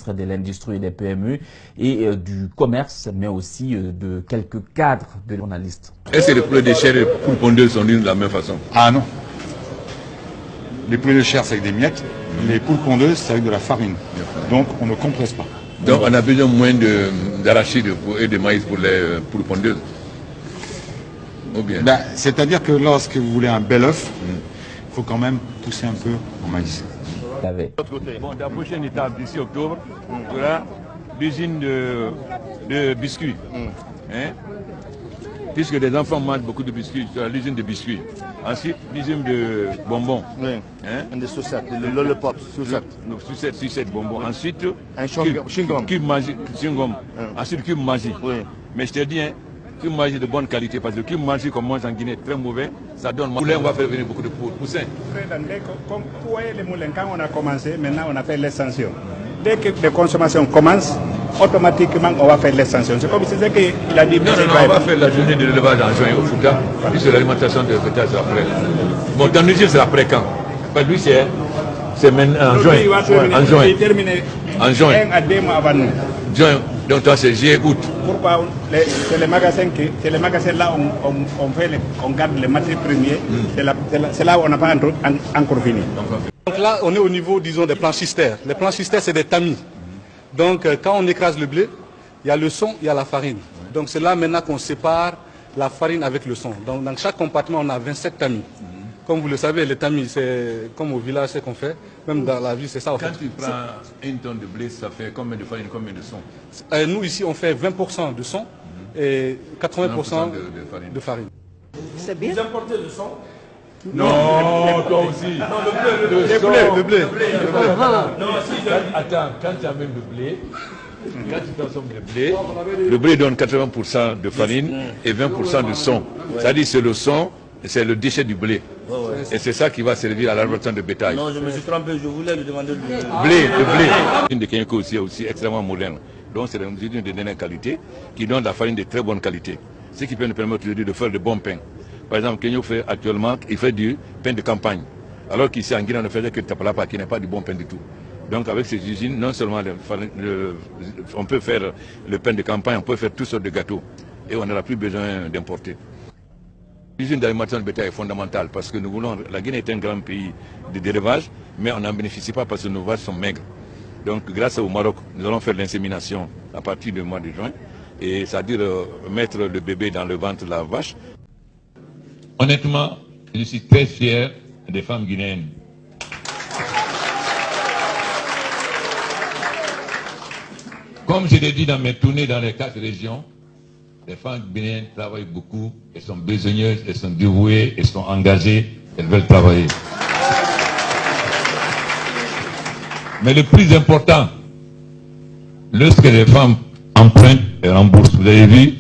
ministre de l'Industrie et des PME et du Commerce, mais aussi de quelques cadres de journalistes. Est-ce que les poulets de chair et les poules pondeuses sont d'une de la même façon? Ah non. Les poulets de chair, c'est avec des miettes. Les poules pondeuses, c'est avec de la farine. Donc, on ne compresse pas. Donc, on a besoin moins d'arachide et de maïs pour les poules pondeuses. Ou bien? Ben, c'est-à-dire que lorsque vous voulez un bel œuf, il faut quand même pousser un peu en maïs. Bon, la prochaine étape d'ici octobre, il y aura l'usine de biscuits. Hein? Puisque les enfants mangent beaucoup de biscuits, il y aura l'usine de biscuits. Ensuite, l'usine de bonbons. Oui. Hein? Des sucettes, le lollipop, sucettes. Sucette bonbons. Ensuite, Un chewing-gum. cube magique, chewing-gum. Ensuite, cube magique. Oui. Mais je te dis, hein, cube magique de bonne qualité, parce que le cube magique qu'on mange en Guinée est très mauvais, ça donne mal. On va faire venir beaucoup de poussins. Comme vous voyez les moulins, quand on a commencé, maintenant on a fait l'extension. Dès que les consommations commencent, automatiquement on va faire l'extension. C'est comme si c'est qu'il a dit... Non, on va faire la journée de l'élevage en juin au Fouta, puisque l'alimentation de l'État c'est après. Bon, dans l'usine c'est après quand? Parce que lui c'est maintenant en juin. En juin. Il termine En juin. 1 à 2 mois avant nous. Juin, donc toi c'est juillet, août. Pourquoi c'est les magasins là on garde les matières premières. C'est là où on n'a pas encore fini. Donc là, on est au niveau, disons, des planchistères. Les planchistères, c'est des tamis. Donc, quand on écrase le blé, il y a le son, il y a la farine. Donc, c'est là maintenant qu'on sépare la farine avec le son. Donc, dans chaque compartiment, on a 27 tamis. Comme vous le savez, les tamis, c'est comme au village, c'est qu'on fait. Même dans la ville, c'est ça. Quand tu prends une tonne de blé, ça fait combien de farine, combien de son? Nous, ici, on fait 20% de son et 80% de farine. C'est bien. Vous importez le son? Non, toi aussi. Non, Le blé. Attends, quand tu amènes le blé, quand tu transformes le blé donne 80% de farine et 20% de son. C'est-à-dire c'est le son, c'est le déchet du blé. Et c'est ça qui va servir à l'alimentation de bétail. Non, je me suis trompé, je voulais lui demander le Le blé. Une de Kenyako aussi extrêmement moderne. Donc c'est une usine de dernière qualité qui donne de la farine de très bonne qualité. Ce qui peut nous permettre aujourd'hui de faire de bons pains. Par exemple, Kenyo fait actuellement, il fait du pain de campagne. Alors qu'ici en Guinée, on ne faisait que le tapalapa qui n'est pas du bon pain du tout. Donc avec ces usines, non seulement on peut faire le pain de campagne, on peut faire toutes sortes de gâteaux. Et on n'aura plus besoin d'importer. L'usine d'alimentation de bétail est fondamentale parce que nous voulons, la Guinée est un grand pays d'élevage, mais on n'en bénéficie pas parce que nos vaches sont maigres. Donc grâce au Maroc, nous allons faire l'insémination à partir du mois de juin. Et c'est-à-dire mettre le bébé dans le ventre de la vache. Honnêtement, je suis très fier des femmes guinéennes. Comme je l'ai dit dans mes tournées dans les 4 régions, les femmes guinéennes travaillent beaucoup, elles sont besogneuses, elles sont dévouées, elles sont engagées, elles veulent travailler. Mais le plus important, lorsque les femmes empruntent et remboursent, vous avez vu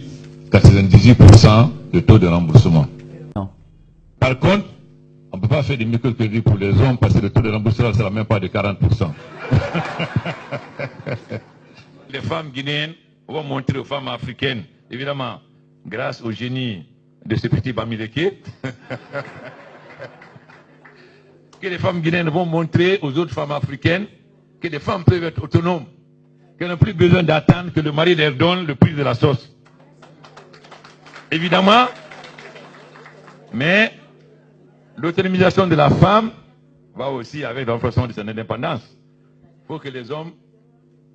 98% de taux de remboursement. Par contre, on ne peut pas faire des microcrédits pour les hommes parce que le taux de remboursement ne sera même pas de 40%. Les femmes guinéennes vont montrer aux femmes africaines, évidemment, grâce au génie de ce petit Bamileke, que les femmes guinéennes vont montrer aux autres femmes africaines que les femmes peuvent être autonomes, qu'elles n'ont plus besoin d'attendre que le mari leur donne le prix de la sauce. Évidemment, mais l'autonomisation de la femme va aussi avec l'enforcement de son indépendance. Il faut que les hommes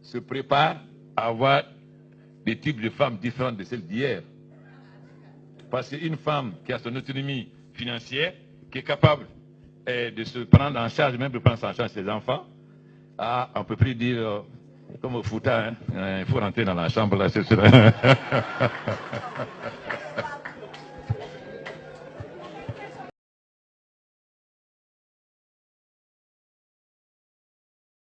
se préparent à avoir des types de femmes différentes de celles d'hier. Parce qu'une femme qui a son autonomie financière, qui est capable de se prendre en charge, même de prendre en charge ses enfants, on ne peut plus dire, comme au Fouta, il faut rentrer dans la chambre là, c'est sûr.